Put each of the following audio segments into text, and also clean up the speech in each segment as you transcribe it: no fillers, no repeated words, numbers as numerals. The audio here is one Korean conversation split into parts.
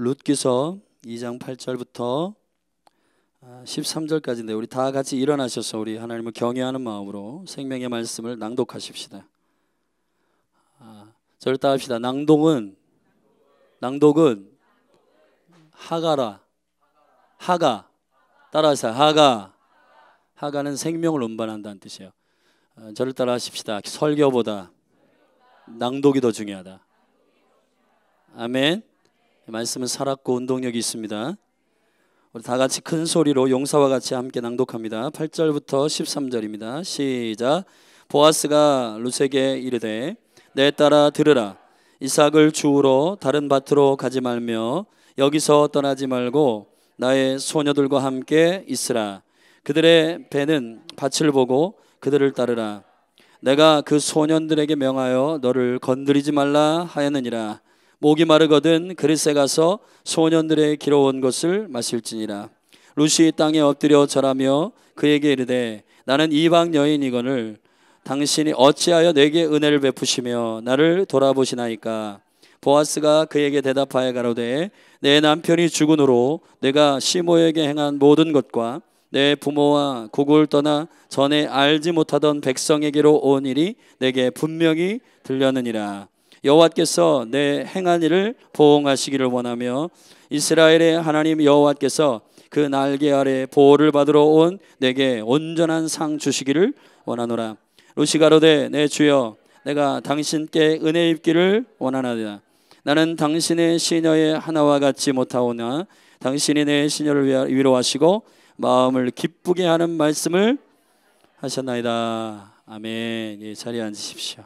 룻기서 2장 8절부터 13절까지인데 우리 다 같이 일어나셔서 우리 하나님을 경외하는 마음으로 생명의 말씀을 낭독하십시다. 저를 따라합시다. 낭독은 하가라. 하가. 따라하세요. 하가는 생명을 운반한다는 뜻이에요. 저를 따라 하십시다. 설교보다 낭독이 더 중요하다. 아멘. 말씀은 살았고 운동력이 있습니다. 우리 다 같이 큰 소리로 용사와 같이 함께 낭독합니다. 8절부터 13절입니다. 시작. 보아스가 룻에게 이르되 내 딸아 들으라. 이삭을 주우러 다른 밭으로 가지 말며 여기서 떠나지 말고 나의 소녀들과 함께 있으라. 그들의 배는 밭을 보고 그들을 따르라. 내가 그 소년들에게 명하여 너를 건드리지 말라 하였느니라. 목이 마르거든 그릇에 가서 소년들의 길어온 것을 마실지니라. 룻이 땅에 엎드려 절하며 그에게 이르되 나는 이방 여인이거늘 당신이 어찌하여 내게 은혜를 베푸시며 나를 돌아보시나이까. 보아스가 그에게 대답하여 가로되 내 남편이 죽은 후로 내가 시모에게 행한 모든 것과 내 부모와 국을 떠나 전에 알지 못하던 백성에게로 온 일이 내게 분명히 들렸느니라. 여호와께서 내 행한 일을 보응하시기를 원하며 이스라엘의 하나님 여호와께서 그 날개 아래 보호를 받으러 온 내게 온전한 상 주시기를 원하노라. 룻이 가로되 내 주여 내가 당신께 은혜 입기를 원하나이다. 나는 당신의 시녀의 하나와 같지 못하오나 당신이 내 시녀를 위로하시고 마음을 기쁘게 하는 말씀을 하셨나이다. 아멘. 예, 자리에 앉으십시오.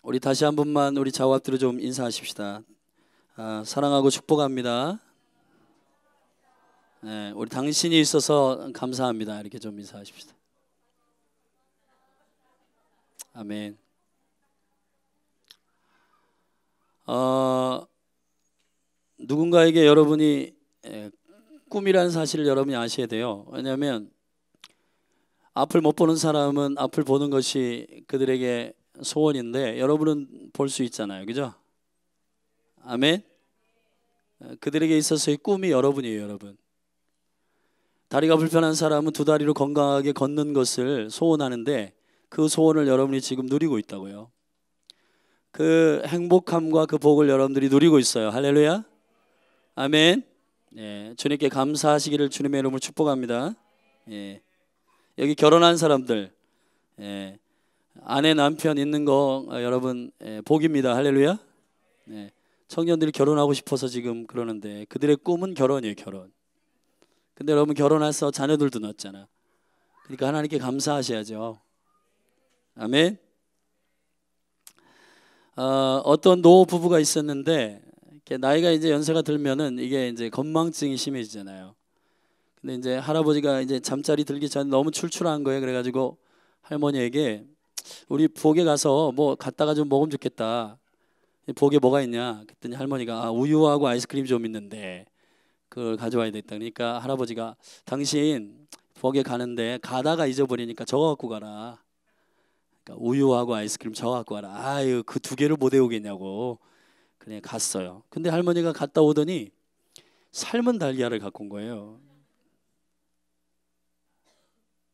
우리 다시 한 번만 우리 좌우 앞뒤로 좀 인사하십시다. 사랑하고 축복합니다. 네, 우리 당신이 있어서 감사합니다. 이렇게 좀 인사하십시다. 아멘. 누군가에게 여러분이 꿈이라는 사실을 여러분이 아셔야 돼요. 왜냐하면 앞을 못 보는 사람은 앞을 보는 것이 그들에게 소원인데 여러분은 볼 수 있잖아요. 그죠? 아멘. 그들에게 있어서의 꿈이 여러분이에요. 여러분. 다리가 불편한 사람은 두 다리로 건강하게 걷는 것을 소원하는데 그 소원을 여러분이 지금 누리고 있다고요. 그 행복함과 그 복을 여러분들이 누리고 있어요. 할렐루야. 아멘. 예, 주님께 감사하시기를 주님의 이름으로 축복합니다. 예, 여기 결혼한 사람들, 예, 아내 남편 있는 거 여러분 복입니다. 할렐루야. 예, 청년들이 결혼하고 싶어서 지금 그러는데 그들의 꿈은 결혼이에요. 결혼. 근데 여러분 결혼해서 자녀들도 낳았잖아. 그러니까 하나님께 감사하셔야죠. 아멘. 어떤 노 부부가 있었는데 나이가 이제 연세가 들면은 이게 이제 건망증이 심해지잖아요. 근데 이제 할아버지가 이제 잠자리 들기 전에 너무 출출한 거예요. 그래가지고 할머니에게 우리 복에 가서 뭐 갖다가 좀 먹으면 좋겠다. 복에 뭐가 있냐? 그랬더니 할머니가 우유하고 아이스크림 좀 있는데 그걸 가져와야 되겠다. 그러니까 할아버지가 당신 복에 가는데 가다가 잊어버리니까 저거 갖고 가라. 그러니까 우유하고 아이스크림 저거 갖고 가라. 아유 그 두 개를 못 외우겠냐고. 그냥 갔어요. 근데 할머니가 갔다 오더니 삶은 달걀을 갖고 온 거예요.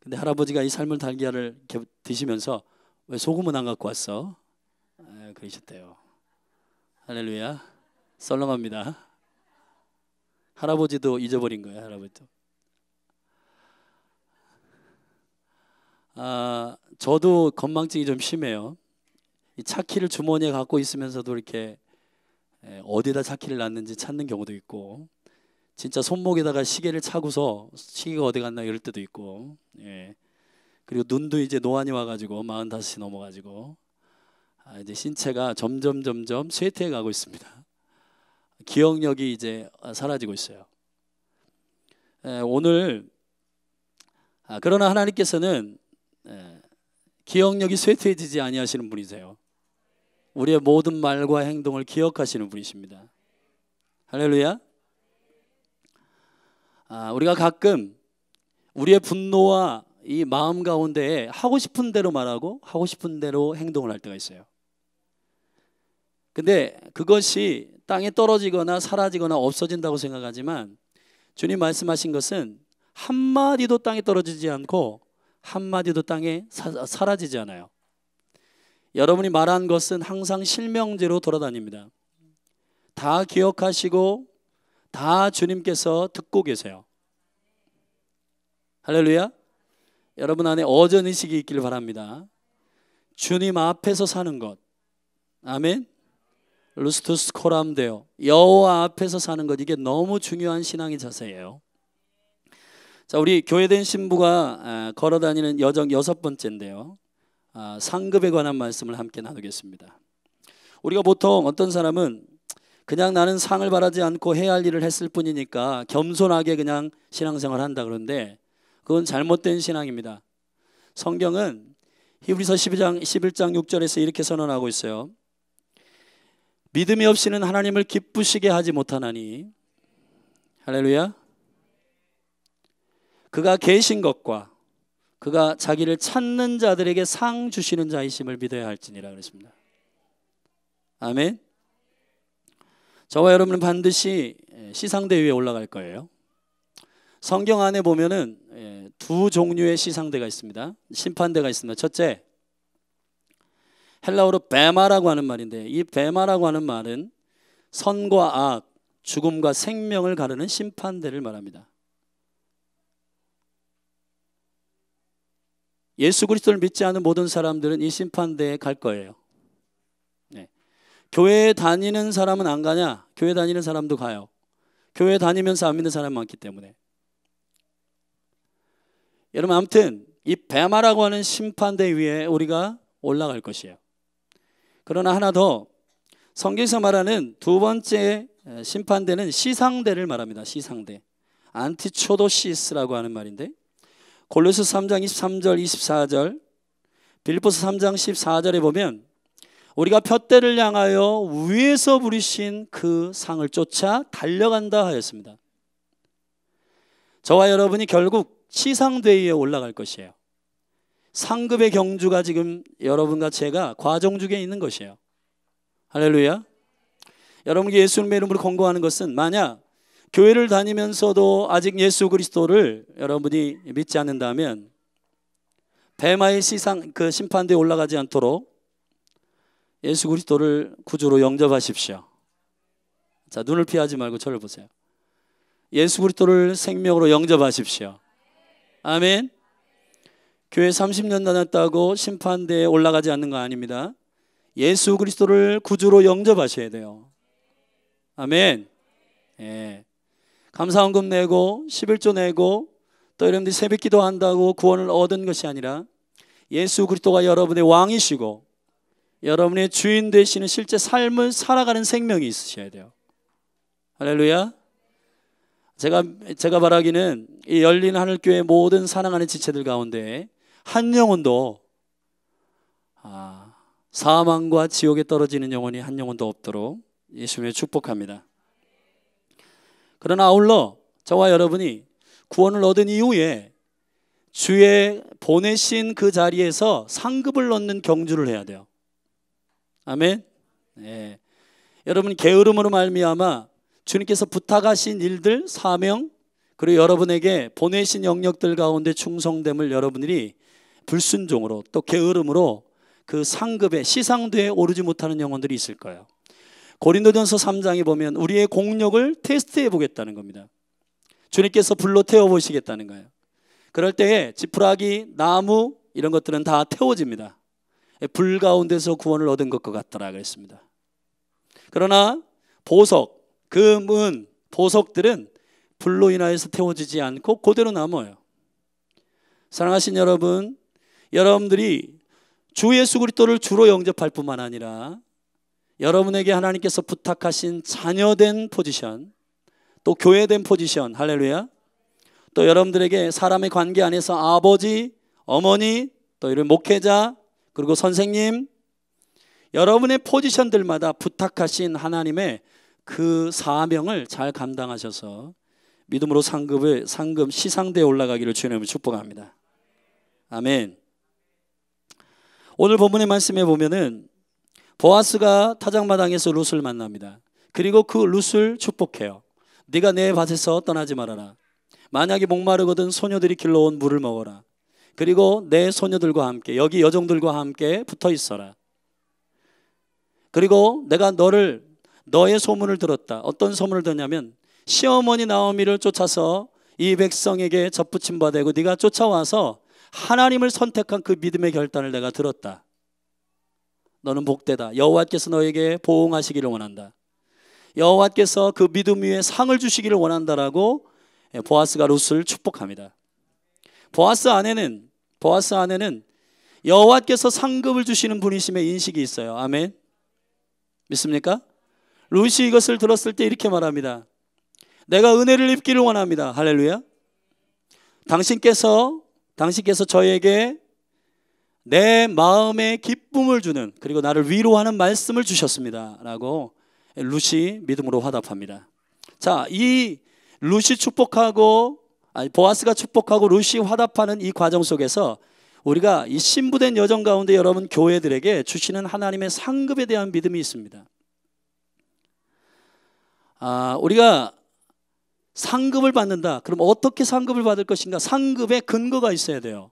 근데 할아버지가 이 삶은 달걀을 이렇게 드시면서 왜 소금은 안 갖고 왔어? 그러셨대요. 할렐루야. 썰렁합니다. 할아버지도 잊어버린 거예요. 할아버지도. 저도 건망증이 좀 심해요. 이 차키를 주머니에 갖고 있으면서도 이렇게 어디다 차키를 놨는지 찾는 경우도 있고, 진짜 손목에다가 시계를 차고서 시계가 어디 갔나 이럴 때도 있고, 예. 그리고 눈도 이제 노안이 와가지고 45이 넘어가지고 이제 신체가 점점 쇠퇴해 가고 있습니다. 기억력이 이제 사라지고 있어요. 오늘 그러나 하나님께서는 기억력이 쇠퇴해지지 아니하시는 분이세요. 우리의 모든 말과 행동을 기억하시는 분이십니다. 할렐루야. 우리가 가끔 우리의 분노와 이 마음 가운데 하고 싶은 대로 말하고 하고 싶은 대로 행동을 할 때가 있어요. 근데 그것이 땅에 떨어지거나 사라지거나 없어진다고 생각하지만 주님 말씀하신 것은 한마디도 땅에 떨어지지 않고 한마디도 땅에 사라지지 않아요. 여러분이 말한 것은 항상 실명제로 돌아다닙니다. 다 기억하시고 다 주님께서 듣고 계세요. 할렐루야. 여러분 안에 어전의식이 있길 바랍니다. 주님 앞에서 사는 것. 아멘. 루스투스 코람데오, 여호와 앞에서 사는 것, 이게 너무 중요한 신앙의 자세예요. 자, 우리 교회된 신부가 걸어다니는 여정 6번째인데요. 상급에 관한 말씀을 함께 나누겠습니다. 우리가 보통 어떤 사람은 그냥 나는 상을 바라지 않고 해야 할 일을 했을 뿐이니까 겸손하게 그냥 신앙생활 한다 그러는데 그건 잘못된 신앙입니다. 성경은 히브리서 11장 6절에서 이렇게 선언하고 있어요. 믿음이 없이는 하나님을 기쁘시게 하지 못하나니, 할렐루야. 그가 계신 것과 그가 자기를 찾는 자들에게 상 주시는 자이심을 믿어야 할지니라 그랬습니다. 아멘. 저와 여러분은 반드시 시상대 위에 올라갈 거예요. 성경 안에 보면은 두 종류의 시상대가 있습니다. 심판대가 있습니다. 첫째, 헬라어로 베마라고 하는 말인데, 이 베마라고 하는 말은 선과 악, 죽음과 생명을 가르는 심판대를 말합니다. 예수 그리스도를 믿지 않는 모든 사람들은 이 심판대에 갈 거예요. 네. 교회에 다니는 사람은 안 가냐? 교회 다니는 사람도 가요. 교회 다니면서 안 믿는 사람이 많기 때문에. 여러분, 아무튼 이 베마라고 하는 심판대 위에 우리가 올라갈 것이에요. 그러나 하나 더, 성경에서 말하는 두 번째 심판대는 시상대를 말합니다. 시상대, 안티초도시스라고 하는 말인데, 골로새 3장 23절 24절, 빌립보서 3장 14절에 보면 우리가 푯대를 향하여 위에서 부리신 그 상을 쫓아 달려간다 하였습니다. 저와 여러분이 결국 시상대 위에 올라갈 것이에요. 상급의 경주가 지금 여러분과 제가 과정 중에 있는 것이에요. 할렐루야. 여러분께 예수님의 이름으로 권고하는 것은, 만약 교회를 다니면서도 아직 예수 그리스도를 여러분이 믿지 않는다면 뱀마의 시상, 그 심판대에 올라가지 않도록 예수 그리스도를 구주로 영접하십시오. 자, 눈을 피하지 말고 저를 보세요. 예수 그리스도를 생명으로 영접하십시오. 아멘. 교회 30년 다녔다고 심판대에 올라가지 않는 거 아닙니다. 예수 그리스도를 구주로 영접하셔야 돼요. 아멘. 예. 감사헌금 내고 11조 내고 또 여러분들이 새벽기도 한다고 구원을 얻은 것이 아니라 예수 그리스도가 여러분의 왕이시고 여러분의 주인 되시는 실제 삶을 살아가는 생명이 있으셔야 돼요. 할렐루야. 제가 바라기는 이 열린 하늘교회 모든 사랑하는 지체들 가운데 한 영혼도 사망과 지옥에 떨어지는 영혼이 한 영혼도 없도록 예수님을 축복합니다. 그러나 아울러 저와 여러분이 구원을 얻은 이후에 주의 보내신 그 자리에서 상급을 얻는 경주를 해야 돼요. 아멘. 네. 여러분, 게으름으로 말미암아 주님께서 부탁하신 일들, 사명, 그리고 여러분에게 보내신 영역들 가운데 충성됨을 여러분들이 불순종으로 또 게으름으로 그 상급에 시상대에 오르지 못하는 영혼들이 있을 거예요. 고린도전서 3장에 보면 우리의 공력을 테스트해 보겠다는 겁니다. 주님께서 불로 태워보시겠다는 거예요. 그럴 때에 지푸라기, 나무 이런 것들은 다 태워집니다. 불 가운데서 구원을 얻은 것과 같더라 그랬습니다. 그러나 보석, 금은, 보석들은 불로 인하여서 태워지지 않고 그대로 남아요. 사랑하신 여러분, 여러분들이 주 예수 그리스도를 주로 영접할 뿐만 아니라 여러분에게 하나님께서 부탁하신 자녀된 포지션, 또 교회된 포지션, 할렐루야, 또 여러분들에게 사람의 관계 안에서 아버지, 어머니, 또 이런 목회자, 그리고 선생님, 여러분의 포지션들마다 부탁하신 하나님의 그 사명을 잘 감당하셔서 믿음으로 상급 시상대에 올라가기를 주님을 축복합니다. 아멘. 오늘 본문의 말씀에 보면은 보아스가 타작마당에서 룻을 만납니다. 그리고 그 룻을 축복해요. 네가 내 밭에서 떠나지 말아라. 만약에 목마르거든 소녀들이 길러온 물을 먹어라. 그리고 내 소녀들과 함께 여기 여종들과 함께 붙어 있어라. 그리고 내가 너의 소문을 들었다. 어떤 소문을 듣냐면 시어머니 나오미를 쫓아서 이 백성에게 접붙임 바 되고 네가 쫓아와서 하나님을 선택한 그 믿음의 결단을 내가 들었다. 너는 복되다. 여호와께서 너에게 보응하시기를 원한다. 여호와께서 그 믿음 위에 상을 주시기를 원한다라고 보아스가 룻을 축복합니다. 보아스 안에는 여호와께서 상급을 주시는 분이심의 인식이 있어요. 아멘. 믿습니까? 룻이 이것을 들었을 때 이렇게 말합니다. 내가 은혜를 입기를 원합니다. 할렐루야. 당신께서 저에게 내 마음에 기쁨을 주는, 그리고 나를 위로하는 말씀을 주셨습니다 라고 룻이 믿음으로 화답합니다. 자, 이 룻이 보아스가 축복하고 룻이 화답하는 이 과정 속에서 우리가 이 신부된 여정 가운데 여러분 교회들에게 주시는 하나님의 상급에 대한 믿음이 있습니다. 우리가 상급을 받는다. 그럼 어떻게 상급을 받을 것인가? 상급의 근거가 있어야 돼요.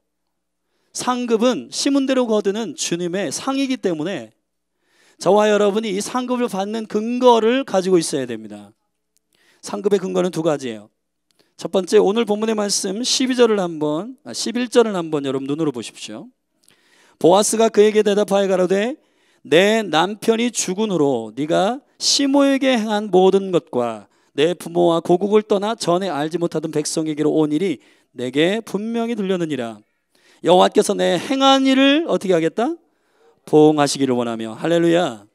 상급은 심은대로 거두는 주님의 상이기 때문에 저와 여러분이 이 상급을 받는 근거를 가지고 있어야 됩니다. 상급의 근거는 두 가지예요. 첫 번째, 오늘 본문의 말씀 11절을 한번 여러분 눈으로 보십시오. 보아스가 그에게 대답하여 가로되 내 남편이 죽은 후로 네가 시모에게 행한 모든 것과 내 부모와 고국을 떠나 전에 알지 못하던 백성에게로 온 일이 내게 분명히 들렸느니라. 여호와께서 내 행한 일을 어떻게 하겠다? 보응하시기를 원하며. 할렐루야.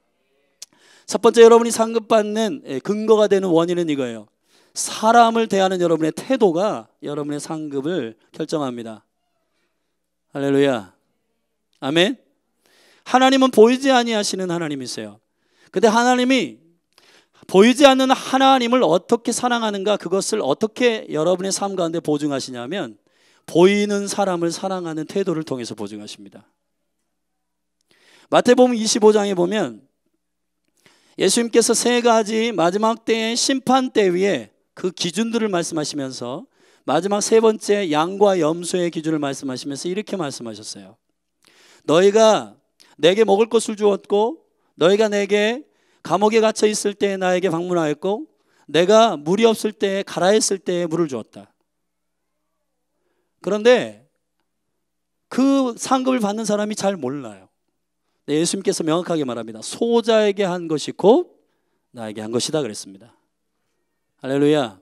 첫 번째, 여러분이 상급받는 근거가 되는 원인은 이거예요. 사람을 대하는 여러분의 태도가 여러분의 상급을 결정합니다. 할렐루야. 아멘. 하나님은 보이지 아니하시는 하나님이세요. 근데 하나님이 보이지 않는 하나님을 어떻게 사랑하는가, 그것을 어떻게 여러분의 삶 가운데 보증하시냐면 보이는 사람을 사랑하는 태도를 통해서 보증하십니다. 마태복음 25장에 보면 예수님께서 세 가지 마지막 때의 심판 때 위에 그 기준들을 말씀하시면서 마지막 세 번째 양과 염소의 기준을 말씀하시면서 이렇게 말씀하셨어요. 너희가 내게 먹을 것을 주었고 너희가 내게 감옥에 갇혀 있을 때 나에게 방문하였고 내가 물이 없을 때 가라했을 때 물을 주었다. 그런데 그 상급을 받는 사람이 잘 몰라요. 예수님께서 명확하게 말합니다. 소자에게 한 것이 곧 나에게 한 것이다 그랬습니다. 할렐루야.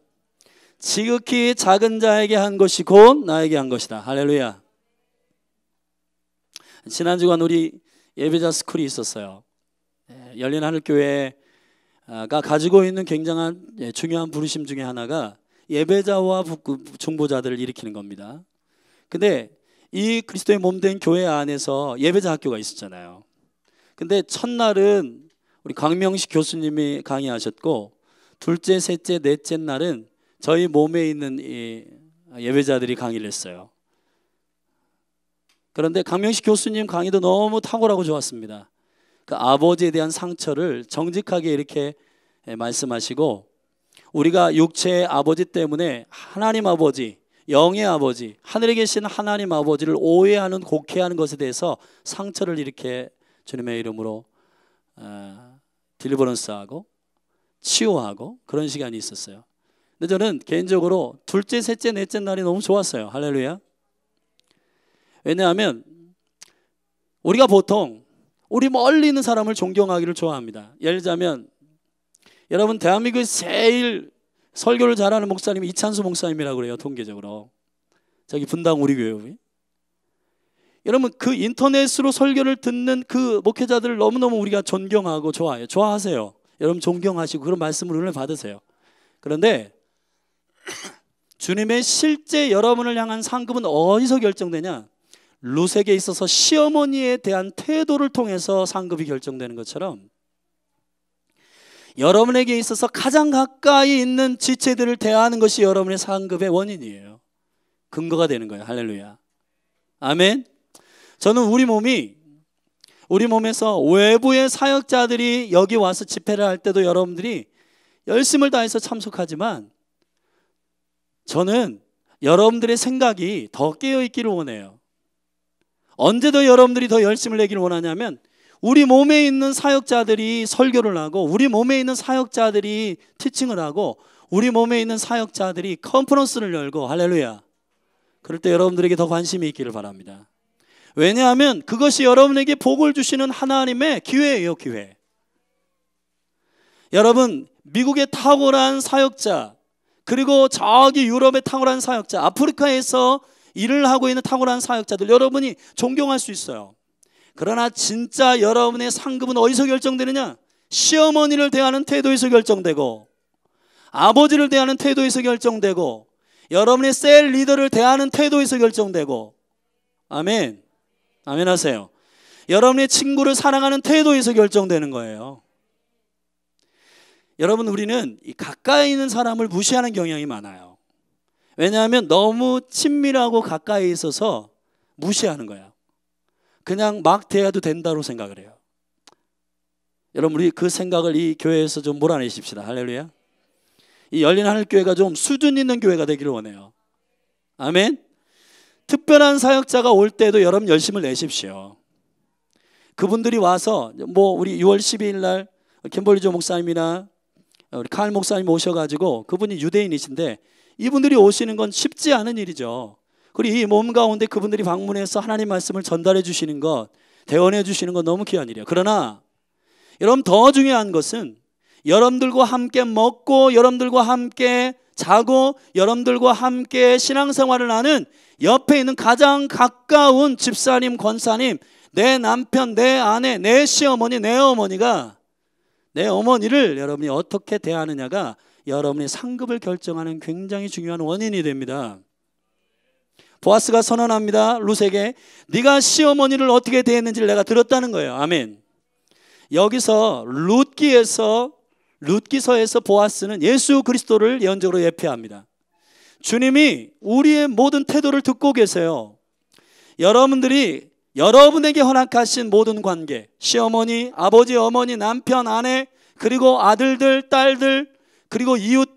지극히 작은 자에게 한 것이 곧 나에게 한 것이다. 할렐루야. 지난 주간 우리 예배자 스쿨이 있었어요. 열린하늘교회가 가지고 있는 굉장한 중요한 부르심 중에 하나가 예배자와 중보자들을 일으키는 겁니다. 근데 이 그리스도의 몸된 교회 안에서 예배자 학교가 있었잖아요. 근데 첫날은 우리 강명식 교수님이 강의하셨고 둘째, 셋째, 넷째 날은 저희 몸에 있는 이 예배자들이 강의를 했어요. 그런데 강명식 교수님 강의도 너무 탁월하고 좋았습니다. 그 아버지에 대한 상처를 정직하게 이렇게 말씀하시고 우리가 육체의 아버지 때문에 하나님 아버지, 영의 아버지, 하늘에 계신 하나님 아버지를 오해하는, 곡해하는 것에 대해서 상처를 이렇게 주님의 이름으로 딜리버런스하고 치유하고 그런 시간이 있었어요. 근데 저는 개인적으로 둘째, 셋째, 넷째 날이 너무 좋았어요. 할렐루야. 왜냐하면 우리가 보통 우리 멀리 있는 사람을 존경하기를 좋아합니다. 예를 들자면 여러분 대한민국에 제일 설교를 잘하는 목사님이 이찬수 목사님이라고 그래요. 통계적으로. 저기 분당 우리 교회. 여러분 그 인터넷으로 설교를 듣는 그 목회자들을 너무너무 우리가 존경하고 좋아해요. 좋아하세요. 여러분 존경하시고 그런 말씀을 은혜 받으세요. 그런데 주님의 실제 여러분을 향한 상급은 어디서 결정되냐? 룻에게 있어서 시어머니에 대한 태도를 통해서 상급이 결정되는 것처럼 여러분에게 있어서 가장 가까이 있는 지체들을 대하는 것이 여러분의 상급의 원인이에요. 근거가 되는 거예요. 할렐루야. 아멘. 저는 우리 몸에서 외부의 사역자들이 여기 와서 집회를 할 때도 여러분들이 열심을 다해서 참석하지만 저는 여러분들의 생각이 더 깨어있기를 원해요. 언제 더 여러분들이 더 열심을 내기를 원하냐면 우리 몸에 있는 사역자들이 설교를 하고 우리 몸에 있는 사역자들이 티칭을 하고 우리 몸에 있는 사역자들이 컨퍼런스를 열고 할렐루야. 그럴 때 여러분들에게 더 관심이 있기를 바랍니다. 왜냐하면 그것이 여러분에게 복을 주시는 하나님의 기회예요, 기회. 여러분, 미국의 탁월한 사역자, 그리고 저기 유럽의 탁월한 사역자, 아프리카에서 일을 하고 있는 탁월한 사역자들 여러분이 존경할 수 있어요. 그러나 진짜 여러분의 상급은 어디서 결정되느냐? 시어머니를 대하는 태도에서 결정되고 아버지를 대하는 태도에서 결정되고 여러분의 셀 리더를 대하는 태도에서 결정되고 아멘. 아멘 하세요. 여러분의 친구를 사랑하는 태도에서 결정되는 거예요. 여러분, 우리는 가까이 있는 사람을 무시하는 경향이 많아요. 왜냐하면 너무 친밀하고 가까이 있어서 무시하는 거야. 그냥 막 대해도 된다고 생각을 해요. 여러분, 우리 그 생각을 이 교회에서 좀 몰아내십시다. 할렐루야. 이 열린 하늘교회가 좀 수준 있는 교회가 되기를 원해요. 아멘. 특별한 사역자가 올 때도 여러분 열심을 내십시오. 그분들이 와서 우리 6월 12일 날 캠벌리조 목사님이나 우리 칼 목사님 오셔가지고 그분이 유대인이신데 이분들이 오시는 건 쉽지 않은 일이죠. 그리고 이 몸 가운데 그분들이 방문해서 하나님 말씀을 전달해 주시는 것, 대언해 주시는 건 너무 귀한 일이에요. 그러나 여러분, 더 중요한 것은 여러분들과 함께 먹고 여러분들과 함께 자고 여러분들과 함께 신앙생활을 하는 옆에 있는 가장 가까운 집사님, 권사님, 내 남편, 내 아내, 내 시어머니, 내 어머니가 내 어머니를 여러분이 어떻게 대하느냐가 여러분의 상급을 결정하는 굉장히 중요한 원인이 됩니다. 보아스가 선언합니다. 룻에게 네가 시어머니를 어떻게 대했는지를 내가 들었다는 거예요. 아멘. 여기서 룻기서에서 보아스는 예수 그리스도를 예언적으로 예표합니다. 주님이 우리의 모든 태도를 듣고 계세요. 여러분들이 여러분에게 허락하신 모든 관계, 시어머니, 아버지, 어머니, 남편, 아내, 그리고 아들들, 딸들, 그리고 이웃,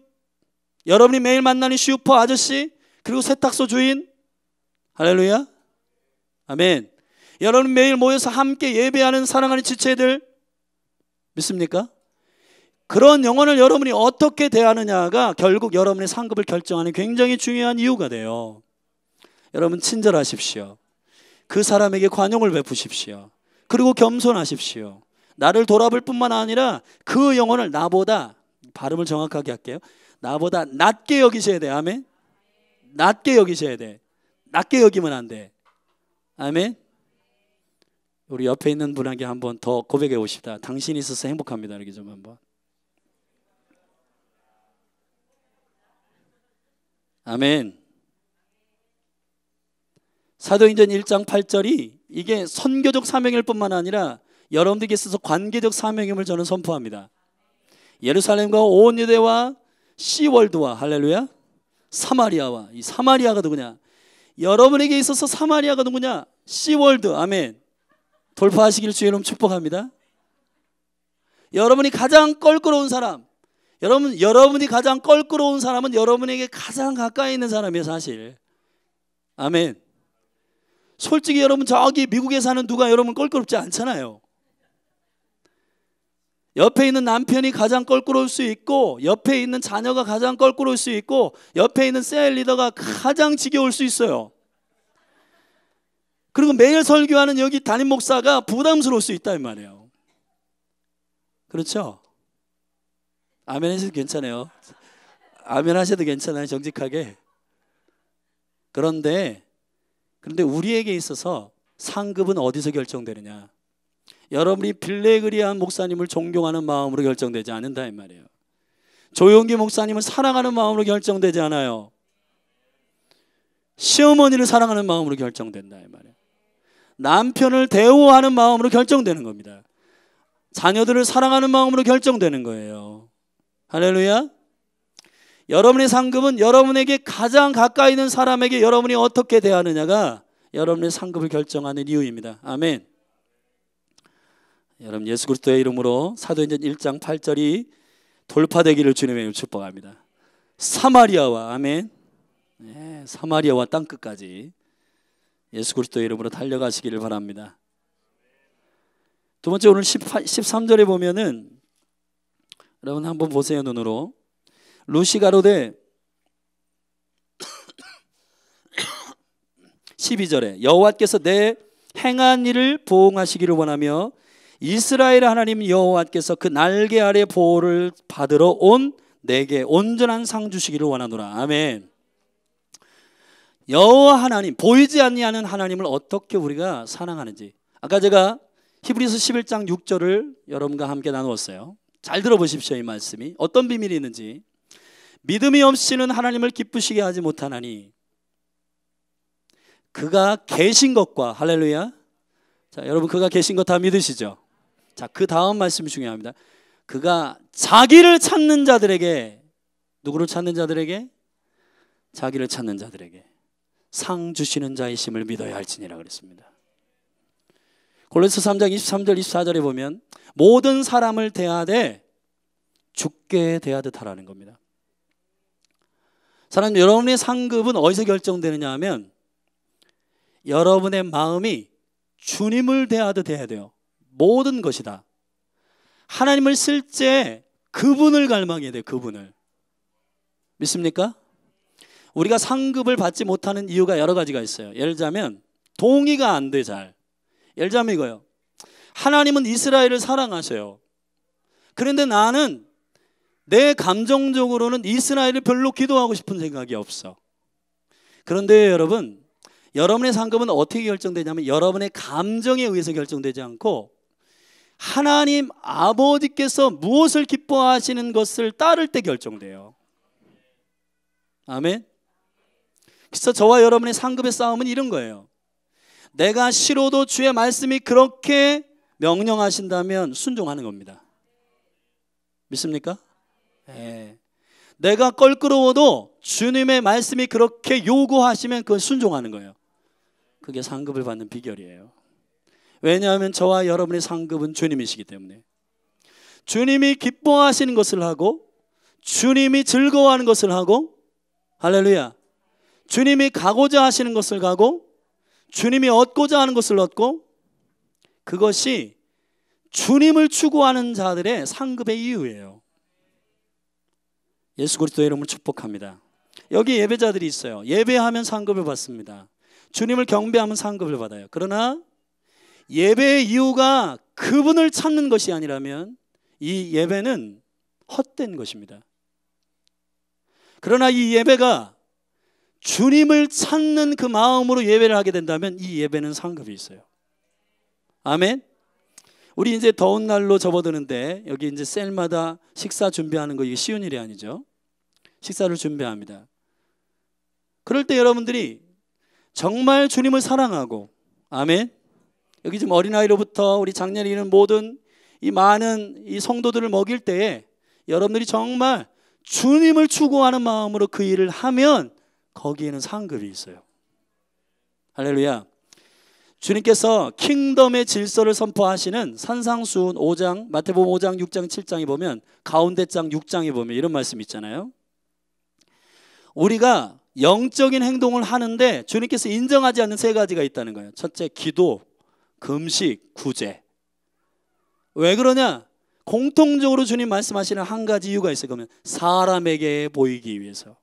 여러분이 매일 만나는 슈퍼 아저씨, 그리고 세탁소 주인, 할렐루야, 아멘. 여러분 매일 모여서 함께 예배하는 사랑하는 지체들 믿습니까? 그런 영혼을 여러분이 어떻게 대하느냐가 결국 여러분의 상급을 결정하는 굉장히 중요한 이유가 돼요. 여러분 친절하십시오. 그 사람에게 관용을 베푸십시오. 그리고 겸손하십시오. 나를 돌아볼 뿐만 아니라 그 영혼을 나보다, 발음을 정확하게 할게요, 나보다 낮게 여기셔야 돼. 아멘. 낮게 여기셔야 돼. 낮게 여기면 안 돼. 아멘. 우리 옆에 있는 분에게 한번 더 고백해 보십시다. 당신이 있어서 행복합니다. 이렇게 좀 한번. 아멘. 사도행전 1장 8절이 이게 선교적 사명일 뿐만 아니라 여러분들에게 있어서 관계적 사명임을 저는 선포합니다. 예루살렘과 온 유대와 시월드와 할렐루야 사마리아와, 이 사마리아가 누구냐? 여러분에게 있어서 사마리아가 누구냐? 시월드. 아멘. 돌파하시기를 주의 이름 축복합니다. 여러분이 가장 껄끄러운 사람, 여러분이 가장 껄끄러운 사람은 여러분에게 가장 가까이 있는 사람이에요, 사실. 아멘. 솔직히 여러분 저기 미국에 사는 누가 여러분 껄끄럽지 않잖아요. 옆에 있는 남편이 가장 껄끄러울 수 있고, 옆에 있는 자녀가 가장 껄끄러울 수 있고, 옆에 있는 셀 리더가 가장 지겨울 수 있어요. 그리고 매일 설교하는 여기 담임 목사가 부담스러울 수 있다 이 말이에요. 그렇죠? 아멘 하셔도 괜찮아요. 아멘 하셔도 괜찮아요, 정직하게. 그런데 우리에게 있어서 상급은 어디서 결정되느냐? 여러분이 빌레그리안 목사님을 존경하는 마음으로 결정되지 않는다 이 말이에요. 조용기 목사님을 사랑하는 마음으로 결정되지 않아요. 시어머니를 사랑하는 마음으로 결정된다 이 말이에요. 남편을 대우하는 마음으로 결정되는 겁니다. 자녀들을 사랑하는 마음으로 결정되는 거예요. 할렐루야. 여러분의 상급은 여러분에게 가장 가까이 있는 사람에게 여러분이 어떻게 대하느냐가 여러분의 상급을 결정하는 이유입니다. 아멘. 여러분 예수 그리스도의 이름으로 사도행전 1장 8절이 돌파되기를 주님의 축복합니다. 사마리아와 아멘. 네, 사마리아와 땅끝까지 예수 그리스도의 이름으로 달려가시기를 바랍니다. 두 번째 오늘 13절에 보면은 여러분 한번 보세요 눈으로. 루시 가로되 12절에 여호와께서 내 행한 일을 보응하시기를 원하며 이스라엘 하나님 여호와께서 그 날개 아래 보호를 받으러 온 내게 온전한 상 주시기를 원하노라. 아멘. 여호와 하나님, 보이지 아니하는 하나님을 어떻게 우리가 사랑하는지 아까 제가 히브리서 11장 6절을 여러분과 함께 나누었어요. 잘 들어보십시오. 이 말씀이 어떤 비밀이 있는지. 믿음이 없이는 하나님을 기쁘시게 하지 못하나니 그가 계신 것과 할렐루야. 자, 여러분 그가 계신 것 다 믿으시죠? 자, 그 다음 말씀이 중요합니다. 그가 자기를 찾는 자들에게, 누구를 찾는 자들에게? 자기를 찾는 자들에게 상 주시는 자이심을 믿어야 할지니라 그랬습니다. 골로새 3장 23절 24절에 보면 모든 사람을 대하되 주께 대하듯 하라는 겁니다. 사랑하는 여러분의 상급은 어디서 결정되느냐 하면 여러분의 마음이 주님을 대하듯 해야 돼요. 모든 것이 다. 하나님을 쓸 때 그분을 갈망해야 돼요. 그분을. 믿습니까? 우리가 상급을 받지 못하는 이유가 여러 가지가 있어요. 예를 들자면 동의가 안 돼 잘. 예를 들자면 이거요. 하나님은 이스라엘을 사랑하셔요. 그런데 나는 내 감정적으로는 이스라엘을 별로 기도하고 싶은 생각이 없어. 그런데 여러분, 여러분의 상급은 어떻게 결정되냐면 여러분의 감정에 의해서 결정되지 않고 하나님 아버지께서 무엇을 기뻐하시는 것을 따를 때 결정돼요. 아멘. 그래서 저와 여러분의 상급의 싸움은 이런 거예요. 내가 싫어도 주의 말씀이 그렇게 명령하신다면 순종하는 겁니다. 믿습니까? 네. 내가 껄끄러워도 주님의 말씀이 그렇게 요구하시면 그걸 순종하는 거예요. 그게 상급을 받는 비결이에요. 왜냐하면 저와 여러분의 상급은 주님이시기 때문에 주님이 기뻐하시는 것을 하고 주님이 즐거워하는 것을 하고 할렐루야, 주님이 가고자 하시는 것을 가고 주님이 얻고자 하는 것을 얻고 그것이 주님을 추구하는 자들의 상급의 이유예요. 예수 그리스도의 이름을 축복합니다. 여기 예배자들이 있어요. 예배하면 상급을 받습니다. 주님을 경배하면 상급을 받아요. 그러나 예배의 이유가 그분을 찾는 것이 아니라면 이 예배는 헛된 것입니다. 그러나 이 예배가 주님을 찾는 그 마음으로 예배를 하게 된다면 이 예배는 상급이 있어요. 아멘. 우리 이제 더운 날로 접어드는데 여기 이제 셀마다 식사 준비하는 거 이게 쉬운 일이 아니죠. 식사를 준비합니다. 그럴 때 여러분들이 정말 주님을 사랑하고 아멘. 여기 지금 어린아이로부터 우리 장년에 이르는 모든 이 많은 이 성도들을 먹일 때에 여러분들이 정말 주님을 추구하는 마음으로 그 일을 하면 거기에는 상급이 있어요. 할렐루야. 주님께서 킹덤의 질서를 선포하시는 산상수훈 5장, 마태복음 5장, 6장, 7장에 보면 가운데 장 6장에 보면 이런 말씀 있잖아요. 우리가 영적인 행동을 하는데 주님께서 인정하지 않는 세 가지가 있다는 거예요. 첫째, 기도, 금식, 구제. 왜 그러냐? 공통적으로 주님 말씀하시는 한 가지 이유가 있어요. 그러면 사람에게 보이기 위해서.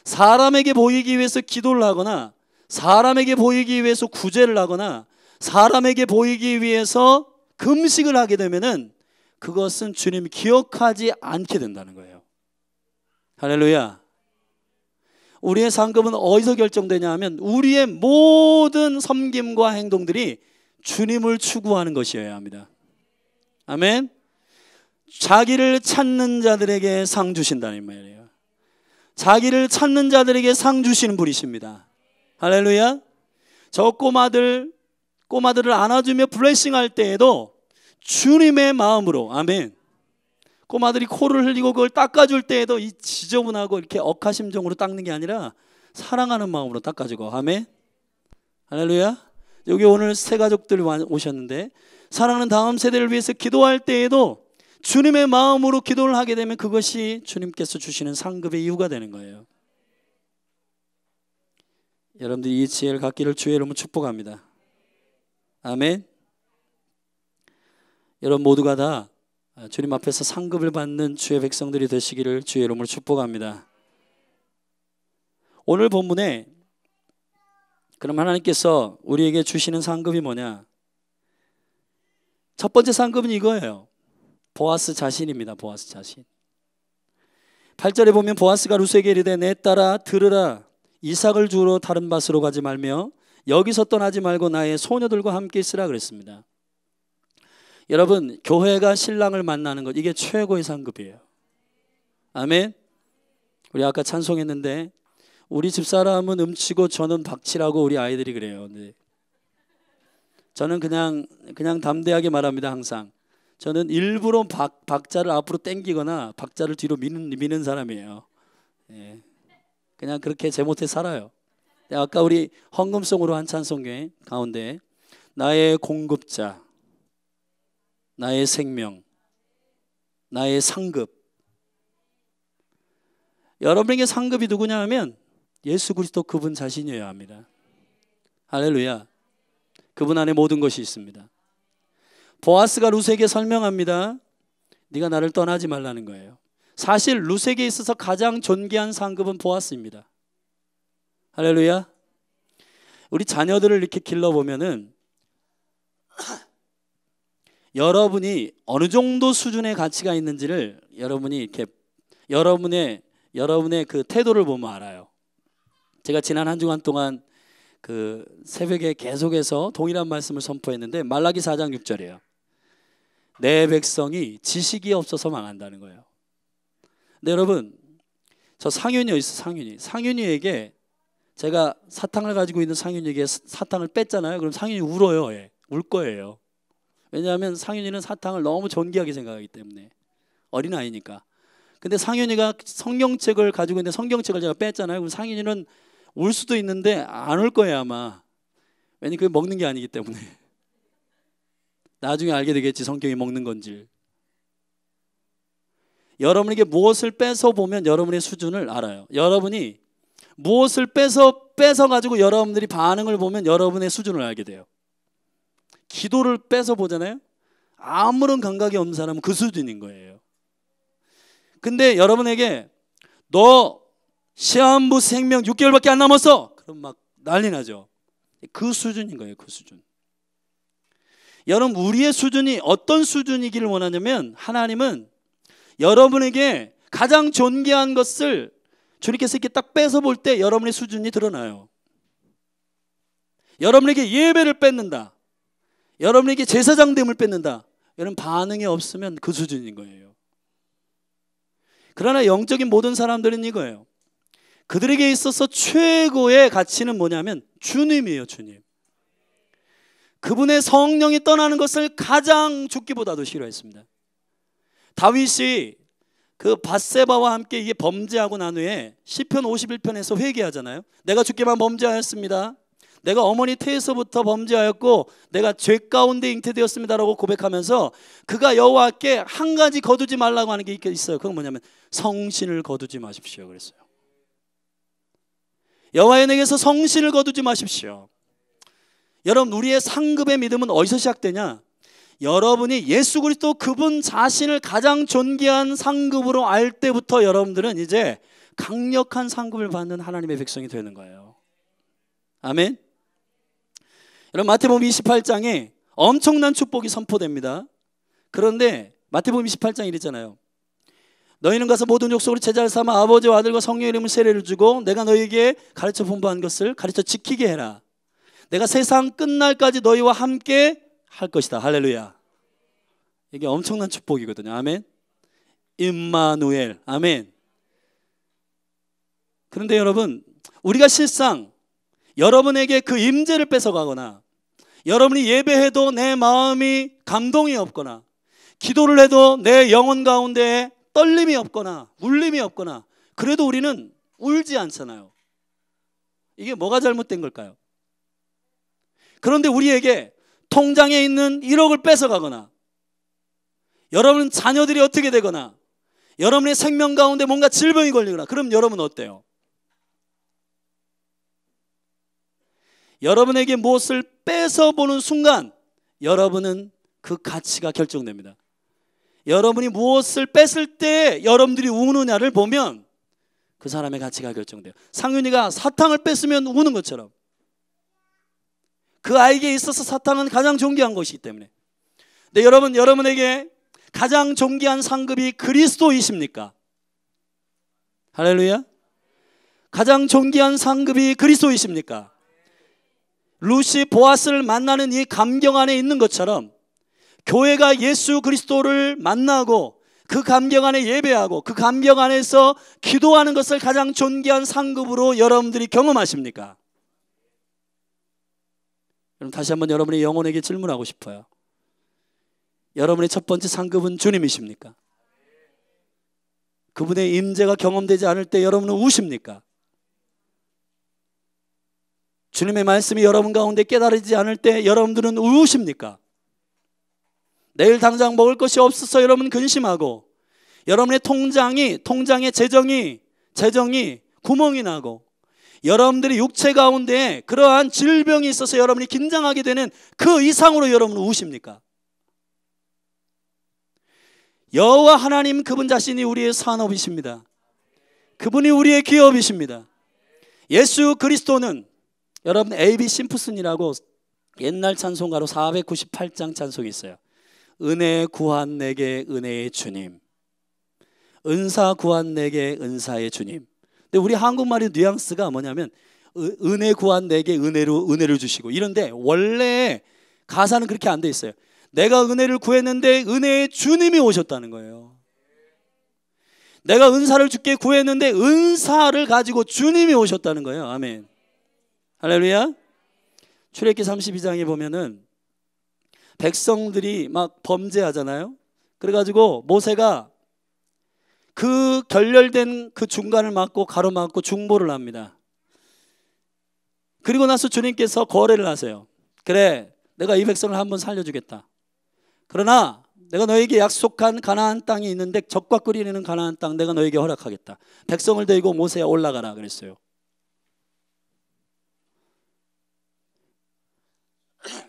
사람에게 보이기 위해서 기도를 하거나 사람에게 보이기 위해서 구제를 하거나 사람에게 보이기 위해서 금식을 하게 되면은 그것은 주님이 기억하지 않게 된다는 거예요. 할렐루야. 우리의 상급은 어디서 결정되냐 하면 우리의 모든 섬김과 행동들이 주님을 추구하는 것이어야 합니다. 아멘. 자기를 찾는 자들에게 상 주신다는 말이에요. 자기를 찾는 자들에게 상 주시는 분이십니다. 할렐루야. 저 꼬마들을 안아주며 블레싱할 때에도 주님의 마음으로 아멘. 꼬마들이 코를 흘리고 그걸 닦아줄 때에도 이 지저분하고 이렇게 억하심정으로 닦는 게 아니라 사랑하는 마음으로 닦아주고 아멘. 할렐루야. 여기 오늘 새 가족들 오셨는데 사랑하는 다음 세대를 위해서 기도할 때에도 주님의 마음으로 기도를 하게 되면 그것이 주님께서 주시는 상급의 이유가 되는 거예요. 여러분들이 이 지혜를 갖기를 주의 이름으로 축복합니다. 아멘. 여러분 모두가 다 주님 앞에서 상급을 받는 주의 백성들이 되시기를 주의 이름으로 축복합니다. 오늘 본문에 그럼 하나님께서 우리에게 주시는 상급이 뭐냐? 첫 번째 상급은 이거예요. 보아스 자신입니다. 보아스 자신. 8절에 보면 보아스가 루스에게 이르되 내 딸아 들으라. 이삭을 주러 다른 밭으로 가지 말며 여기서 떠나지 말고 나의 소녀들과 함께 있으라 그랬습니다. 여러분 교회가 신랑을 만나는 것 이게 최고의 상급이에요. 아멘. 우리 아까 찬송했는데 우리 집사람은 음치고 저는 박치라고 우리 아이들이 그래요. 네. 저는 그냥 담대하게 말합니다. 항상 저는 일부러 박자를 앞으로 당기거나 박자를 뒤로 미는 사람이에요. 예. 그냥 그렇게 제멋에 살아요. 아까 우리 헌금송으로 한 찬송계 가운데 나의 공급자, 나의 생명, 나의 상급. 여러분에게 상급이 누구냐 하면 예수 그리스도 그분 자신이어야 합니다. 할렐루야. 그분 안에 모든 것이 있습니다. 보아스가 루스에게 설명합니다. 네가 나를 떠나지 말라는 거예요. 사실 루스에게 있어서 가장 존귀한 상급은 보아스입니다. 할렐루야. 우리 자녀들을 이렇게 길러보면은 여러분이 어느 정도 수준의 가치가 있는지를 여러분이 이렇게 여러분의 그 태도를 보면 알아요. 제가 지난 한 주간 동안 그 새벽에 계속해서 동일한 말씀을 선포했는데 말라기 4장 6절이에요. 내 백성이 지식이 없어서 망한다는 거예요. 근데 여러분 저 상윤이 있어. 상윤이에게 제가 사탕을 가지고 있는 상윤이에게 사탕을 뺐잖아요. 그럼 상윤이 울어요. 예. 울 거예요. 왜냐하면 상윤이는 사탕을 너무 존귀하게 생각하기 때문에 어린아이니까. 근데 상윤이가 성경책을 가지고 있는데 성경책을 제가 뺐잖아요. 그럼 상윤이는 울 수도 있는데 안 울 거예요 아마. 왜냐면 그게 먹는 게 아니기 때문에. 나중에 알게 되겠지 성경이 먹는 건지. 여러분에게 무엇을 뺏어 보면 여러분의 수준을 알아요. 여러분이 무엇을 뺏어 가지고 여러분들이 반응을 보면 여러분의 수준을 알게 돼요. 기도를 뺏어 보잖아요. 아무런 감각이 없는 사람은 그 수준인 거예요. 근데 여러분에게 너 시한부 생명 6개월밖에 안 남았어. 그럼 막 난리 나죠. 그 수준인 거예요. 그 수준. 여러분 우리의 수준이 어떤 수준이기를 원하냐면 하나님은 여러분에게 가장 존귀한 것을 주님께서 이렇게 딱 뺏어 볼 때 여러분의 수준이 드러나요. 여러분에게 예배를 뺏는다. 여러분에게 제사장됨을 뺏는다. 여러분 반응이 없으면 그 수준인 거예요. 그러나 영적인 모든 사람들은 이거예요. 그들에게 있어서 최고의 가치는 뭐냐면 주님이에요. 주님. 그분의 성령이 떠나는 것을 가장 죽기보다도 싫어했습니다. 다윗이 그 밧세바와 함께 이게 범죄하고 난 후에 시편 51편에서 회개하잖아요. 내가 주께만 범죄하였습니다. 내가 어머니 태에서부터 범죄하였고 내가 죄 가운데 잉태되었습니다라고 고백하면서 그가 여호와께 한 가지 거두지 말라고 하는 게 있어요. 그건 뭐냐면 성신을 거두지 마십시오 그랬어요. 여호와의 내게서 성신을 거두지 마십시오. 여러분 우리의 상급의 믿음은 어디서 시작되냐? 여러분이 예수 그리스도 그분 자신을 가장 존귀한 상급으로 알 때부터 여러분들은 이제 강력한 상급을 받는 하나님의 백성이 되는 거예요. 아멘. 여러분 마태복음 28장에 엄청난 축복이 선포됩니다. 그런데 마태복음 28장 이랬잖아요. 너희는 가서 모든 족속으로 제자를 삼아 아버지와 아들과 성령의 이름을 세례를 주고 내가 너희에게 가르쳐 분부한 것을 가르쳐 지키게 해라. 내가 세상 끝날까지 너희와 함께 할 것이다. 할렐루야. 이게 엄청난 축복이거든요. 아멘. 임마누엘. 아멘. 그런데 여러분 우리가 실상 여러분에게 그 임재를 뺏어가거나 여러분이 예배해도 내 마음이 감동이 없거나 기도를 해도 내 영혼 가운데 떨림이 없거나 울림이 없거나 그래도 우리는 울지 않잖아요. 이게 뭐가 잘못된 걸까요? 그런데 우리에게 통장에 있는 1억을 뺏어가거나, 여러분 자녀들이 어떻게 되거나, 여러분의 생명 가운데 뭔가 질병이 걸리거나, 그럼 여러분은 어때요? 여러분에게 무엇을 뺏어보는 순간 여러분은 그 가치가 결정됩니다. 여러분이 무엇을 뺏을 때 여러분들이 우느냐를 보면 그 사람의 가치가 결정돼요. 상윤이가 사탕을 뺏으면 우는 것처럼 그 아이에게 있어서 사탕은 가장 존귀한 것이기 때문에. 근데 여러분에게 가장 존귀한 상급이 그리스도이십니까? 할렐루야. 가장 존귀한 상급이 그리스도이십니까? 루시 보아스를 만나는 이 감격 안에 있는 것처럼 교회가 예수 그리스도를 만나고 그 감격 안에 예배하고 그 감격 안에서 기도하는 것을 가장 존귀한 상급으로 여러분들이 경험하십니까? 그럼 다시 한번 여러분의 영혼에게 질문하고 싶어요. 여러분의 첫 번째 상급은 주님이십니까? 그분의 임재가 경험되지 않을 때 여러분은 우십니까? 주님의 말씀이 여러분 가운데 깨달아지지 않을 때 여러분들은 우십니까? 내일 당장 먹을 것이 없어서 여러분 근심하고, 여러분의 통장에 재정이 구멍이 나고, 여러분들의 육체 가운데 그러한 질병이 있어서 여러분이 긴장하게 되는 그 이상으로 여러분은 우십니까? 여호와 하나님 그분 자신이 우리의 산업이십니다. 그분이 우리의 기업이십니다. 예수 그리스도는, 여러분 에이비 심프슨이라고 옛날 찬송가로 498장 찬송이 있어요. 은혜 구한 내게 은혜의 주님, 은사 구한 내게 은사의 주님. 근데 우리 한국말의 뉘앙스가 뭐냐면 은혜 구한 내게 은혜를 주시고, 이런데 원래 가사는 그렇게 안 돼 있어요. 내가 은혜를 구했는데 은혜의 주님이 오셨다는 거예요. 내가 은사를 주께 구했는데 은사를 가지고 주님이 오셨다는 거예요. 아멘. 할렐루야. 출애굽기 32장에 보면은 백성들이 막 범죄하잖아요. 그래가지고 모세가 그 결렬된 그 중간을 막고 가로막고 중보를 합니다. 그리고 나서 주님께서 거래를 하세요. 그래, 내가 이 백성을 한번 살려주겠다. 그러나 내가 너에게 약속한 가나안 땅이 있는데 적과 끓이는 가나안 땅 내가 너에게 허락하겠다. 백성을 데리고 모세야 올라가라 그랬어요.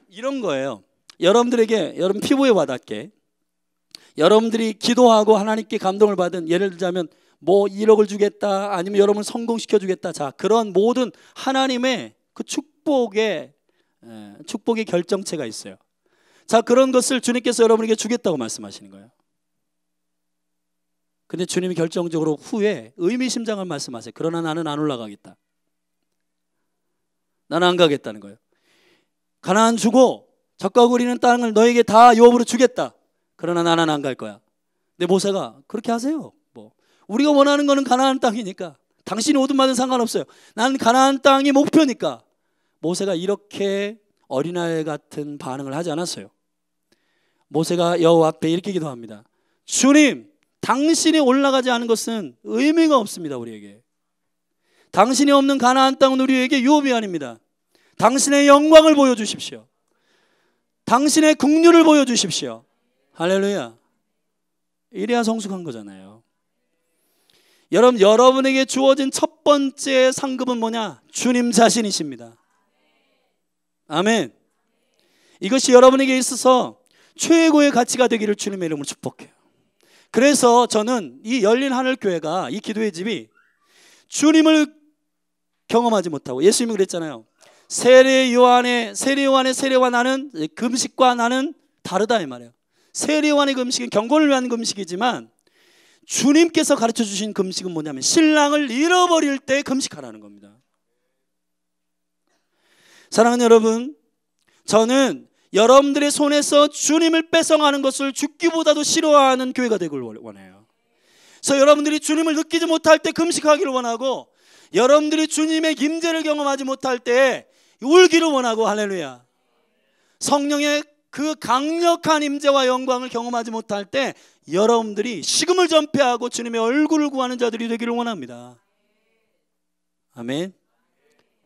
이런 거예요. 여러분들에게, 여러분 피부에 와닿게, 여러분들이 기도하고 하나님께 감동을 받은, 예를 들자면 뭐 1억을 주겠다, 아니면 여러분을 성공시켜 주겠다. 자, 그런 모든 하나님의 그 축복의 결정체가 있어요. 자, 그런 것을 주님께서 여러분에게 주겠다고 말씀하시는 거예요. 근데 주님이 결정적으로 후에 의미심장한 말씀하세요. 그러나 나는 안 올라가겠다. 나는 안 가겠다는 거예요. 가나안 주고 적과 끓이는 땅을 너에게 다 유업으로 주겠다. 그러나 나는 안 갈 거야. 근데 모세가 그렇게 하세요. 뭐 우리가 원하는 거는 가나안 땅이니까, 당신이 오든 말든 상관없어요. 나는 가나안 땅이 목표니까. 모세가 이렇게 어린아이 같은 반응을 하지 않았어요. 모세가 여호와 앞에 이렇게 기도합니다. 주님, 당신이 올라가지 않은 것은 의미가 없습니다. 우리에게 당신이 없는 가나안 땅은 우리에게 유업이 아닙니다. 당신의 영광을 보여주십시오. 당신의 긍휼을 보여주십시오. 할렐루야. 이래야 성숙한 거잖아요. 여러분에게 주어진 첫 번째 상급은 뭐냐? 주님 자신이십니다. 아멘. 이것이 여러분에게 있어서 최고의 가치가 되기를 주님의 이름으로 축복해요. 그래서 저는 이 열린 하늘교회가, 이 기도의 집이 주님을 경험하지 못하고, 예수님이 그랬잖아요. 세례 요한의 세례와 나는, 금식과 나는 다르다 이 말이에요. 세례 요한의 금식은 경건을 위한 금식이지만 주님께서 가르쳐 주신 금식은 뭐냐면 신랑을 잃어버릴 때 금식하라는 겁니다. 사랑하는 여러분, 저는 여러분들의 손에서 주님을 뺏어가는 것을 죽기보다도 싫어하는 교회가 되길 원해요. 그래서 여러분들이 주님을 느끼지 못할 때 금식하기를 원하고, 여러분들이 주님의 임재를 경험하지 못할 때 울기를 원하고, 할렐루야. 성령의 그 강력한 임재와 영광을 경험하지 못할 때 여러분들이 식음을 전폐하고 주님의 얼굴을 구하는 자들이 되기를 원합니다. 아멘.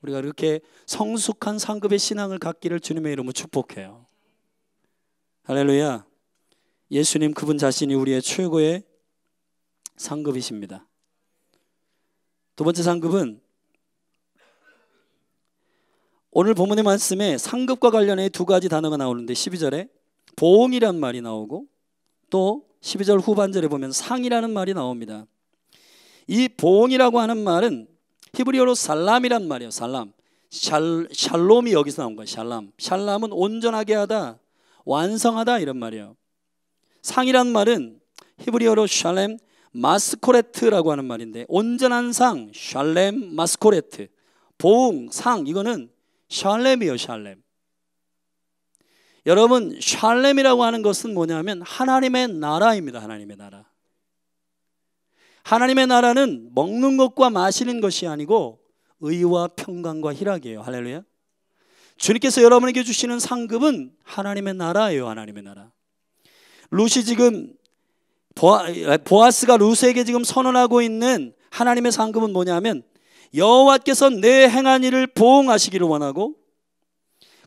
우리가 이렇게 성숙한 상급의 신앙을 갖기를 주님의 이름으로 축복해요. 할렐루야. 예수님 그분 자신이 우리의 최고의 상급이십니다. 두 번째 상급은 오늘 본문의 말씀에 상급과 관련해 두 가지 단어가 나오는데 12절에 보응이란 말이 나오고 또 12절 후반절에 보면 상이라는 말이 나옵니다. 이 보응이라고 하는 말은 히브리어로 살람이란 말이에요. 살람. 샬롬이 여기서 나온 거예요. 샬람. 샬람은 온전하게 하다, 완성하다 이런 말이에요. 상이란 말은 히브리어로 샬렘 마스코레트라고 하는 말인데 온전한 상, 샬렘 마스코레트. 보응, 상 이거는 샬렘이에요. 샬렘. 여러분 샬렘이라고 하는 것은 뭐냐면 하나님의 나라입니다. 하나님의 나라. 하나님의 나라는 먹는 것과 마시는 것이 아니고 의와 평강과 희락이에요. 할렐루야. 주님께서 여러분에게 주시는 상급은 하나님의 나라예요. 하나님의 나라. 룻이 지금 보아스가 룻에게 지금 선언하고 있는 하나님의 상급은 뭐냐면 여호와께서 내 행한 일을 보응하시기를 원하고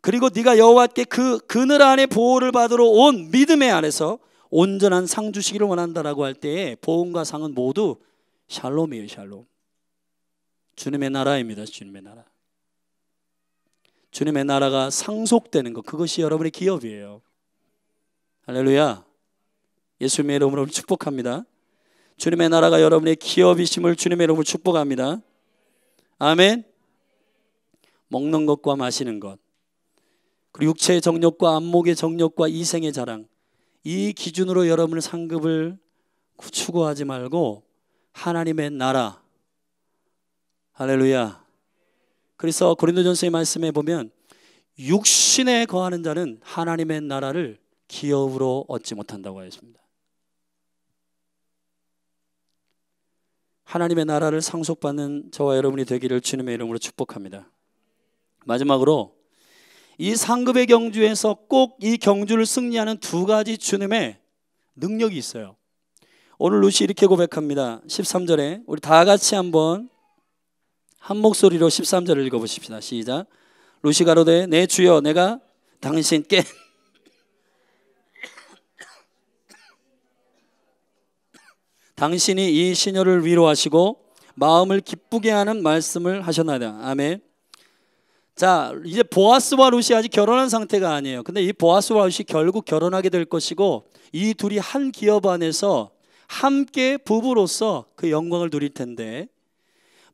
그리고 네가 여호와께 그 그늘 안에 보호를 받으러 온 믿음의 안에서 온전한 상 주시기를 원한다라고 할 때에 보응과 상은 모두 샬롬이에요. 샬롬. 주님의 나라입니다. 주님의 나라. 주님의 나라가 상속되는 것, 그것이 여러분의 기업이에요. 할렐루야. 예수님의 이름으로 축복합니다. 주님의 나라가 여러분의 기업이심을 주님의 이름으로 축복합니다. 아멘. 먹는 것과 마시는 것, 그리고 육체의 정욕과 안목의 정욕과 이생의 자랑, 이 기준으로 여러분의 상급을 추구하지 말고 하나님의 나라. 할렐루야. 그래서 고린도전서의 말씀에 보면 육신에 거하는 자는 하나님의 나라를 기업으로 얻지 못한다고 하였습니다. 하나님의 나라를 상속받는 저와 여러분이 되기를 주님의 이름으로 축복합니다. 마지막으로 이 상급의 경주에서 꼭 이 경주를 승리하는 두 가지 주님의 능력이 있어요. 오늘 룻이 이렇게 고백합니다. 13절에 우리 다 같이 한번 한 목소리로 13절을 읽어보십시다. 시작. 룻이 가로되 내 주여 내가 당신께 당신이 이 시녀를 위로하시고 마음을 기쁘게 하는 말씀을 하셨나이다. 아멘. 자, 이제 보아스와 룻이 아직 결혼한 상태가 아니에요. 근데 이 보아스와 룻이 결국 결혼하게 될 것이고 이 둘이 한 기업 안에서 함께 부부로서 그 영광을 누릴 텐데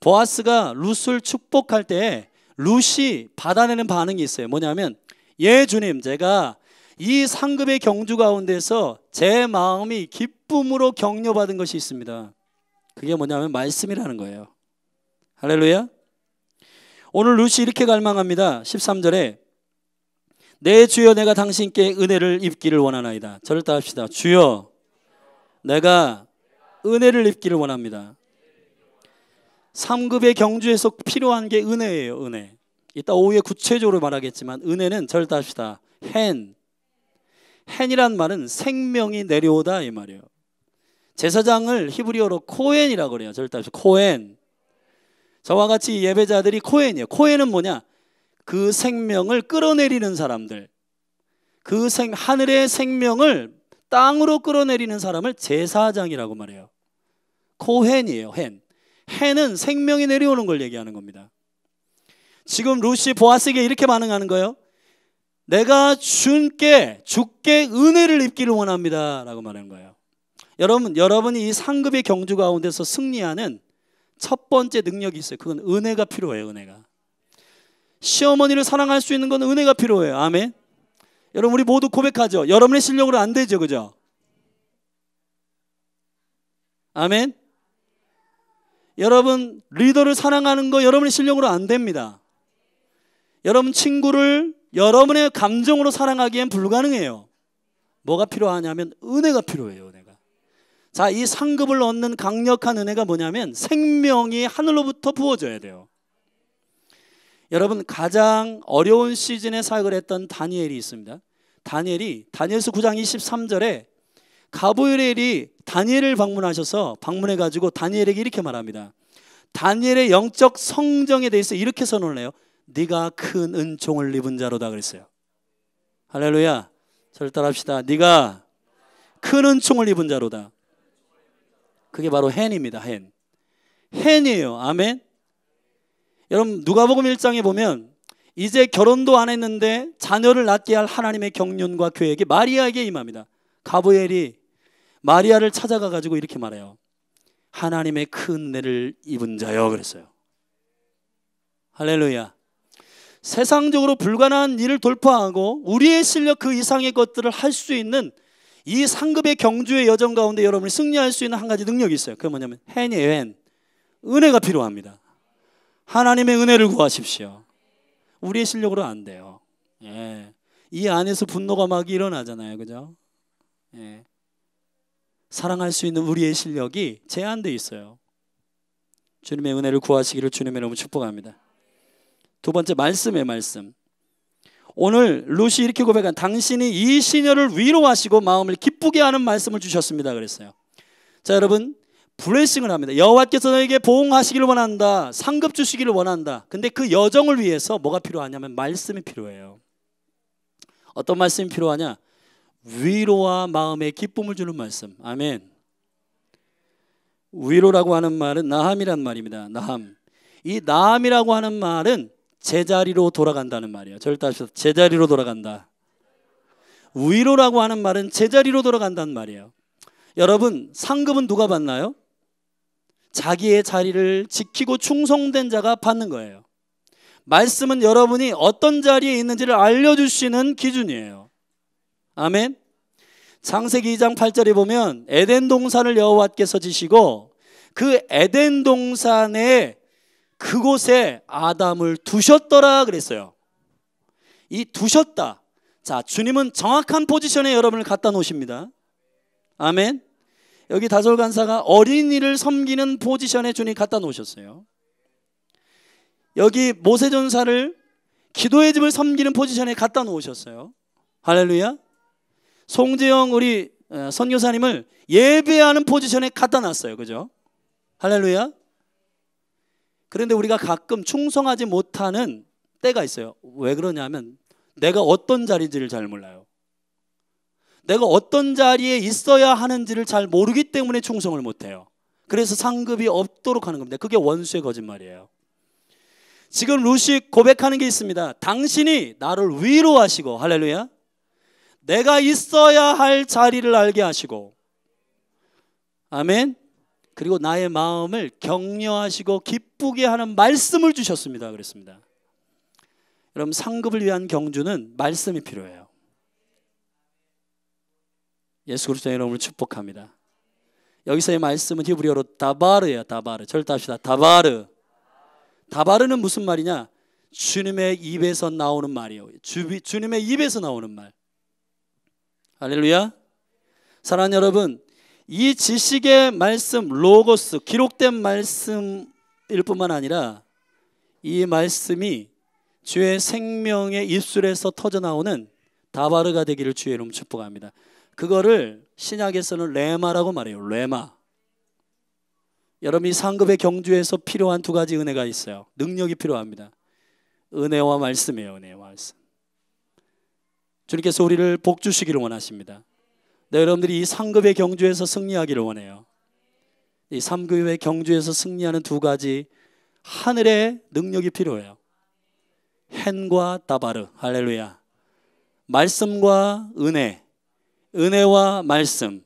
보아스가 룻을 축복할 때 룻이 받아내는 반응이 있어요. 뭐냐면 예 주님, 제가 이 상급의 경주 가운데서 제 마음이 기쁨으로 격려받은 것이 있습니다. 그게 뭐냐면 말씀이라는 거예요. 할렐루야. 오늘 룻이 이렇게 갈망합니다. 13절에 내 주여 내가 당신께 은혜를 입기를 원하나이다. 저를 따라합시다. 주여 내가 은혜를 입기를 원합니다. 상급의 경주에서 필요한 게 은혜예요. 은혜. 이따 오후에 구체적으로 말하겠지만 은혜는 저를 따라합시다. 헨이란 말은 생명이 내려오다 이 말이에요. 제사장을 히브리어로 코헨이라고 그래요. 저를 따라합시다. 코헨. 저와 같이 예배자들이 코헨이에요. 코헨은 뭐냐? 그 생명을 끌어내리는 사람들, 그 하늘의 생명을 땅으로 끌어내리는 사람을 제사장이라고 말해요. 코헨이에요. 헨은 생명이 내려오는 걸 얘기하는 겁니다. 지금 룻이 보아스에게 이렇게 반응하는 거예요. 내가 주께 은혜를 입기를 원합니다 라고 말하는 거예요. 여러분이 이 상급의 경주 가운데서 승리하는 첫 번째 능력이 있어요. 그건 은혜가 필요해요. 은혜가. 시어머니를 사랑할 수 있는 건 은혜가 필요해요. 아멘. 여러분 우리 모두 고백하죠. 여러분의 실력으로 안 되죠. 그죠? 아멘. 여러분 리더를 사랑하는 거 여러분의 실력으로 안 됩니다. 여러분 친구를 여러분의 감정으로 사랑하기엔 불가능해요. 뭐가 필요하냐면 은혜가 필요해요. 은혜가. 자, 이 상급을 얻는 강력한 은혜가 뭐냐면 생명이 하늘로부터 부어져야 돼요. 여러분 가장 어려운 시즌에 사역을 했던 다니엘이 있습니다. 다니엘서 9장 23절에 가브리엘이 다니엘을 방문해가지고 다니엘에게 이렇게 말합니다. 다니엘의 영적 성정에 대해서 이렇게 선언을 해요. 네가 큰 은총을 입은 자로다 그랬어요. 할렐루야. 저를 따라합시다. 네가 큰 은총을 입은 자로다. 그게 바로 헨입니다. 헨이에요. 아멘. 여러분 누가복음 1장에 보면 이제 결혼도 안 했는데 자녀를 낳게 할 하나님의 경륜과 계획이 마리아에게 임합니다. 가브리엘이 마리아를 찾아가 가지고 이렇게 말해요. 하나님의 큰 은혜를 입은 자여 그랬어요. 할렐루야. 세상적으로 불가능한 일을 돌파하고 우리의 실력 그 이상의 것들을 할 수 있는 이 상급의 경주의 여정 가운데 여러분이 승리할 수 있는 한 가지 능력이 있어요. 그게 뭐냐면 헨이에요. 은혜가 필요합니다. 하나님의 은혜를 구하십시오. 우리의 실력으로 안 돼요. 예. 이 안에서 분노가 막 일어나잖아요. 그죠? 예. 사랑할 수 있는 우리의 실력이 제한되어 있어요. 주님의 은혜를 구하시기를 주님의 이름으로 축복합니다. 두 번째 말씀의 말씀. 오늘 룻이 이렇게 고백한 당신이 이 시녀를 위로하시고 마음을 기쁘게 하는 말씀을 주셨습니다 그랬어요. 자 여러분 블레싱을 합니다. 여호와께서 너에게 보응하시기를 원한다. 상급 주시기를 원한다. 근데 그 여정을 위해서 뭐가 필요하냐면 말씀이 필요해요. 어떤 말씀이 필요하냐? 위로와 마음의 기쁨을 주는 말씀. 아멘. 위로라고 하는 말은 나함이란 말입니다. 나함. 이 나함이라고 하는 말은 제자리로 돌아간다는 말이에요. 저를 따라서 제자리로 돌아간다. 위로라고 하는 말은 제자리로 돌아간다는 말이에요. 여러분 상급은 누가 받나요? 자기의 자리를 지키고 충성된 자가 받는 거예요. 말씀은 여러분이 어떤 자리에 있는지를 알려주시는 기준이에요. 아멘. 창세기 2장 8절에 보면 에덴 동산을 여호와께서 지시고 그 에덴 동산에 그곳에 아담을 두셨더라 그랬어요. 이 두셨다. 자, 주님은 정확한 포지션에 여러분을 갖다 놓으십니다. 아멘. 여기 다솔 간사가 어린이를 섬기는 포지션에 주님 갖다 놓으셨어요. 여기 모세 전사를 기도의 집을 섬기는 포지션에 갖다 놓으셨어요. 할렐루야. 송재영 우리 선교사님을 예배하는 포지션에 갖다 놨어요. 그죠? 할렐루야. 그런데 우리가 가끔 충성하지 못하는 때가 있어요. 왜 그러냐면 내가 어떤 자리인지를 잘 몰라요. 내가 어떤 자리에 있어야 하는지를 잘 모르기 때문에 충성을 못해요. 그래서 상급이 없도록 하는 겁니다. 그게 원수의 거짓말이에요. 지금 룻이 고백하는 게 있습니다. 당신이 나를 위로하시고 할렐루야. 내가 있어야 할 자리를 알게 하시고 아멘. 그리고 나의 마음을 격려하시고 기쁘게 하는 말씀을 주셨습니다. 그랬습니다. 여러분 상급을 위한 경주는 말씀이 필요해요. 예수 그리스도의 이름으로 축복합니다. 여기서의 말씀은 히브리어로 다바르예요. 다바르. 절대 합시다. 다바르. 다바르는 무슨 말이냐? 주님의 입에서 나오는 말이에요. 주님의 입에서 나오는 말. 할렐루야. 사랑하는 여러분, 이 지식의 말씀 로고스 기록된 말씀일 뿐만 아니라 이 말씀이 주의 생명의 입술에서 터져나오는 다바르가 되기를 주의 이름 축복합니다. 그거를 신약에서는 레마라고 말해요. 레마. 여러분 이 상급의 경주에서 필요한 두 가지 은혜가 있어요. 능력이 필요합니다. 은혜와 말씀이에요. 은혜와 말씀. 주님께서 우리를 복 주시기를 원하십니다. 네, 여러분들이 이 상급의 경주에서 승리하기를 원해요. 이 상급의 경주에서 승리하는 두 가지 하늘의 능력이 필요해요. 헨과 다바르. 할렐루야. 말씀과 은혜. 은혜와 말씀.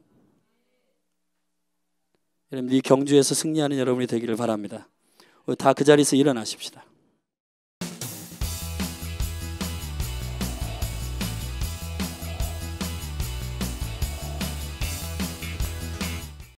여러분 이 경주에서 승리하는 여러분이 되기를 바랍니다. 다 그 자리에서 일어나십시다.